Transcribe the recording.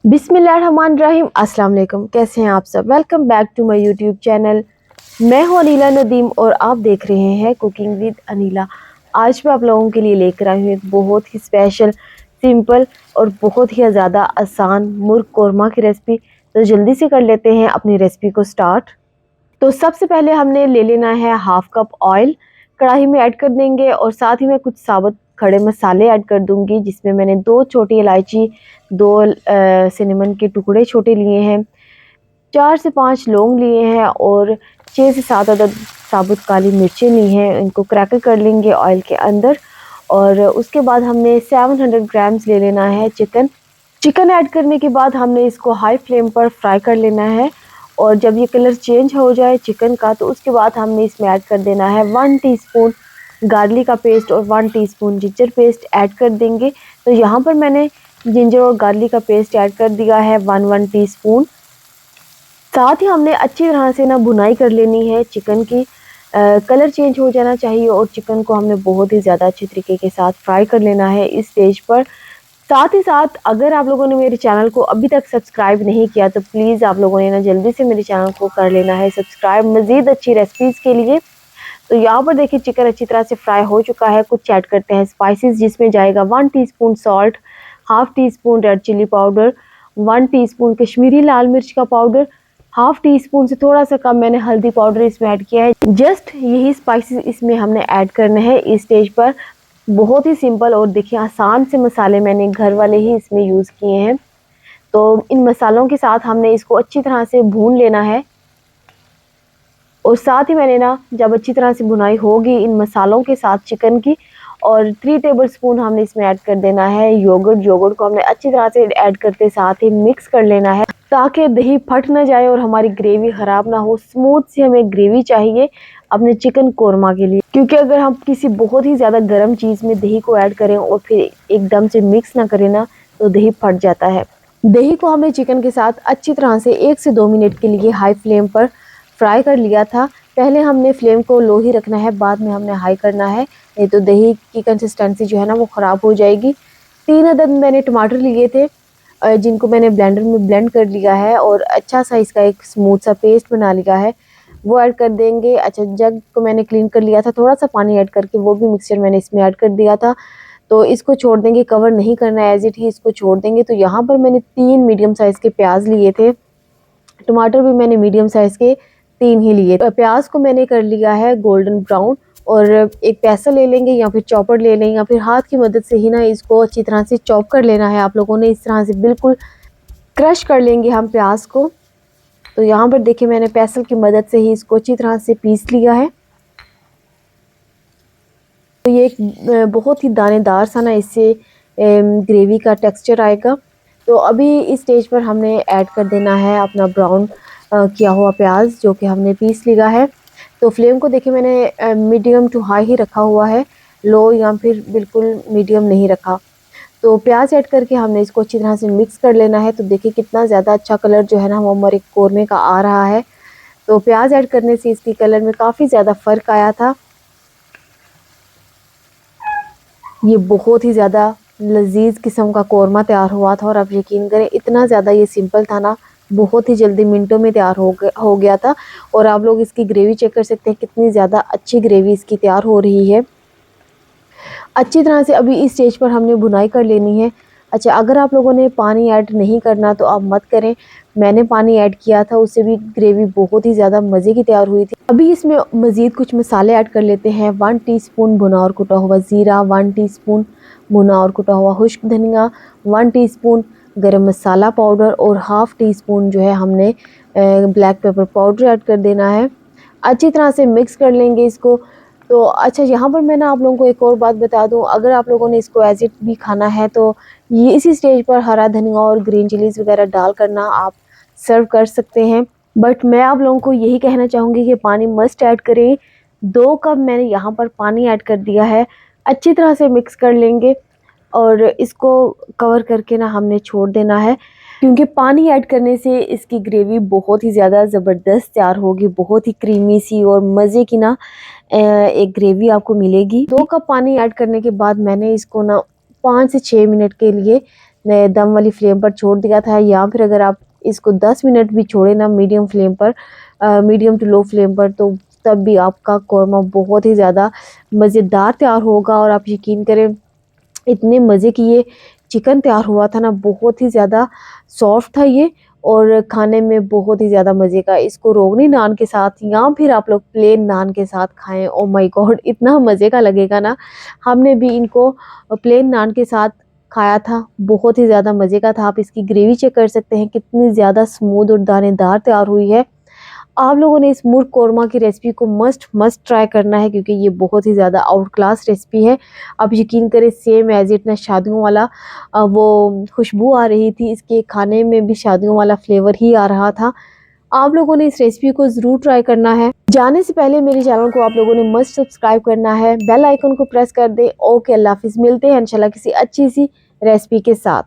बिस्मिल्लाहिर्रहमानिर्रहीम। अस्सलाम वालेकुम। कैसे हैं आप सब? Welcome back to my YouTube channel. मैं हूं अनीला नदीम और आप देख रहे हैं कुकिंग विद अनीला। आज मैं आप लोगों के लिए लेकर आई हूँ एक बहुत ही स्पेशल, सिंपल और बहुत ही ज़्यादा आसान मुर्ग कौरमा की रेसिपी। तो जल्दी से कर लेते हैं अपनी रेसिपी को स्टार्ट। तो सबसे पहले हमने ले लेना है हाफ कप ऑयल, कढ़ाई में ऐड कर देंगे और साथ ही में कुछ साबुत खड़े मसाले ऐड कर दूंगी, जिसमें मैंने 2 छोटी इलायची, 2 सिनेमन के टुकड़े छोटे लिए हैं, 4 से 5 लौंग लिए हैं और 6 से 7 अदद साबुत काली मिर्चें ली हैं। इनको क्रैकल कर लेंगे ऑयल के अंदर। और उसके बाद हमने 700 ग्राम्स ले लेना है चिकन। चिकन ऐड करने के बाद हमने इसको हाई फ्लेम पर फ्राई कर लेना है। और जब ये कलर चेंज हो जाए चिकन का, तो उसके बाद हमने इसमें ऐड कर देना है 1 टीस्पून गार्लिक का पेस्ट और 1 टीस्पून जिंजर पेस्ट ऐड कर देंगे। तो यहाँ पर मैंने जिंजर और गार्लिक का पेस्ट ऐड कर दिया है 1 टीस्पून। साथ ही हमने अच्छी तरह से ना भुनाई कर लेनी है चिकन की। कलर चेंज हो जाना चाहिए और चिकन को हमने बहुत ही ज़्यादा अच्छे तरीके के साथ फ्राई कर लेना है इस स्टेज पर। साथ ही साथ अगर आप लोगों ने मेरे चैनल को अभी तक सब्सक्राइब नहीं किया तो प्लीज़ आप लोगों ने ना जल्दी से मेरे चैनल को कर लेना है सब्सक्राइब, मज़ीद अच्छी रेसिपीज़ के लिए। तो यहाँ पर देखिए चिकन अच्छी तरह से फ्राई हो चुका है। कुछ ऐड करते हैं स्पाइसेस, जिसमें जाएगा 1 teaspoon salt, half teaspoon red chilli powder, 1 teaspoon Kashmiri लाल मिर्च का पाउडर, हाफ टीस्पून से थोड़ा सा कम मैंने हल्दी पाउडर इसमें ऐड किया है। जस्ट यही स्पाइसेस इसमें हमने ऐड करने हैं इस स्टेज पर। बहुत ही सिंपल और देखिए आसान से मसाले मैंने घर वाले ही इसमें यूज़ किए हैं। तो इन मसालों के साथ हमने इसको अच्छी तरह से भून लेना है। और साथ ही मैंने ना जब अच्छी तरह से भुनाई होगी इन मसालों के साथ चिकन की, और 3 टेबलस्पून हमने इसमें ऐड कर देना है योगर्ट। योगर्ट को हमने अच्छी तरह से ऐड करते साथ ही मिक्स कर लेना है, ताकि दही फट ना जाए और हमारी ग्रेवी ख़राब ना हो। स्मूथ सी हमें ग्रेवी चाहिए अपने चिकन कोरमा के लिए, क्योंकि अगर हम किसी बहुत ही ज़्यादा गर्म चीज़ में दही को ऐड करें और फिर एकदम से मिक्स ना करें ना, तो दही फट जाता है। दही को हमने चिकन के साथ अच्छी तरह से 1 से 2 मिनट के लिए हाई फ्लेम पर फ्राई कर लिया था। पहले हमने फ्लेम को लो ही रखना है, बाद में हमने हाई करना है, नहीं तो दही की कंसिस्टेंसी जो है ना वो ख़राब हो जाएगी। 3 अदद मैंने टमाटर लिए थे, जिनको मैंने ब्लेंडर में ब्लेंड कर लिया है और अच्छा सा इसका एक स्मूथ सा पेस्ट बना लिया है, वो ऐड कर देंगे। अच्छा, जग को मैंने क्लीन कर लिया था, थोड़ा सा पानी ऐड करके वो भी मिक्सचर मैंने इसमें ऐड कर दिया था। तो इसको छोड़ देंगे, कवर नहीं करना है, एज इट ही इसको छोड़ देंगे। तो यहाँ पर मैंने 3 मीडियम साइज़ के प्याज लिए थे, टमाटर भी मैंने मीडियम साइज़ के 3 ही लिए। प्याज को मैंने कर लिया है गोल्डन ब्राउन। और एक पैसा ले लेंगे या फिर चॉपर ले लेंगे या फिर हाथ की मदद से ही ना इसको अच्छी तरह से चॉप कर लेना है। आप लोगों ने इस तरह से बिल्कुल क्रश कर लेंगे हम प्याज को। तो यहाँ पर देखिए मैंने पैसल की मदद से ही इसको अच्छी तरह से पीस लिया है। तो ये एक बहुत ही दानेदार सा ना इससे ग्रेवी का टेक्सचर आएगा। तो अभी इस स्टेज पर हमने ऐड कर देना है अपना ब्राउन किया हुआ प्याज, जो कि हमने पीस लिया है। तो फ्लेम को देखिए मैंने मीडियम टू हाई ही रखा हुआ है, लो या फिर बिल्कुल मीडियम नहीं रखा। तो प्याज ऐड करके हमने इसको अच्छी तरह से मिक्स कर लेना है। तो देखिए कितना ज़्यादा अच्छा कलर जो है ना वो हमारे कौरमे का आ रहा है। तो प्याज ऐड करने से इसकी कलर में काफ़ी ज़्यादा फ़र्क आया था। ये बहुत ही ज़्यादा लजीज किस्म का कौरमा तैयार हुआ था और आप यकीन करें इतना ज़्यादा ये सिंपल था ना, बहुत ही जल्दी मिनटों में तैयार हो गया था। और आप लोग इसकी ग्रेवी चेक कर सकते हैं कितनी ज़्यादा अच्छी ग्रेवी इसकी तैयार हो रही है। अच्छी तरह से अभी इस स्टेज पर हमने भुनाई कर लेनी है। अच्छा, अगर आप लोगों ने पानी ऐड नहीं करना तो आप मत करें, मैंने पानी ऐड किया था, उससे भी ग्रेवी बहुत ही ज़्यादा मज़े की तैयार हुई थी। अभी इसमें मज़ीद कुछ मसाले ऐड कर लेते हैं। 1 टीस्पून भुना और कुटा हुआ ज़ीरा, 1 टीस्पून भुना और कुटा हुआ खुश्क धनिया, 1 टीस्पून गरम मसाला पाउडर और हाफ़ टीस्पून जो है हमने ब्लैक पेपर पाउडर ऐड कर देना है। अच्छी तरह से मिक्स कर लेंगे इसको। तो अच्छा, यहाँ पर मैं ना आप लोगों को एक और बात बता दूँ, अगर आप लोगों ने इसको एज़ इट भी खाना है तो ये इसी स्टेज पर हरा धनिया और ग्रीन चिलीज़ वगैरह डाल कर ना आप सर्व कर सकते हैं। बट मैं आप लोगों को यही कहना चाहूँगी कि पानी मस्ट ऐड करें। 2 कप मैंने यहाँ पर पानी ऐड कर दिया है। अच्छी तरह से मिक्स कर लेंगे और इसको कवर करके ना हमने छोड़ देना है, क्योंकि पानी ऐड करने से इसकी ग्रेवी बहुत ही ज़्यादा ज़बरदस्त तैयार होगी, बहुत ही क्रीमी सी और मज़े की ना एक ग्रेवी आपको मिलेगी। 2 कप पानी ऐड करने के बाद मैंने इसको ना 5 से 6 मिनट के लिए दम वाली फ्लेम पर छोड़ दिया था, या फिर अगर आप इसको 10 मिनट भी छोड़े ना मीडियम फ्लेम पर, मीडियम टू लो फ्लेम पर, तो तब भी आपका कौरमा बहुत ही ज़्यादा मज़ेदार तैयार होगा। और आप यकीन करें, इतने मज़े की ये चिकन तैयार हुआ था ना, बहुत ही ज़्यादा सॉफ्ट था ये, और खाने में बहुत ही ज़्यादा मज़े का। इसको रोगनी नान के साथ या फिर आप लोग प्लेन नान के साथ खाएं, ओ माय गॉड, इतना मज़े का लगेगा ना। हमने भी इनको प्लेन नान के साथ खाया था, बहुत ही ज़्यादा मज़े का था। आप इसकी ग्रेवी चेक कर सकते हैं कितनी ज़्यादा स्मूथ और दानेदार तैयार हुई है। आप लोगों ने इस मुर्ग कौरमा की रेसिपी को मस्ट मस्ट ट्राई करना है, क्योंकि ये बहुत ही ज़्यादा आउट क्लास रेसिपी है। आप यकीन करें, सेम एज इट ना शादियों वाला वो खुशबू आ रही थी, इसके खाने में भी शादियों वाला फ्लेवर ही आ रहा था। आप लोगों ने इस रेसिपी को ज़रूर ट्राई करना है। जाने से पहले मेरे चैनल को आप लोगों ने मस्ट सब्सक्राइब करना है, बेल आइकन को प्रेस कर दें। ओके, अल्लाह हाफिज़, मिलते हैं इंशाल्लाह किसी अच्छी सी रेसिपी के साथ।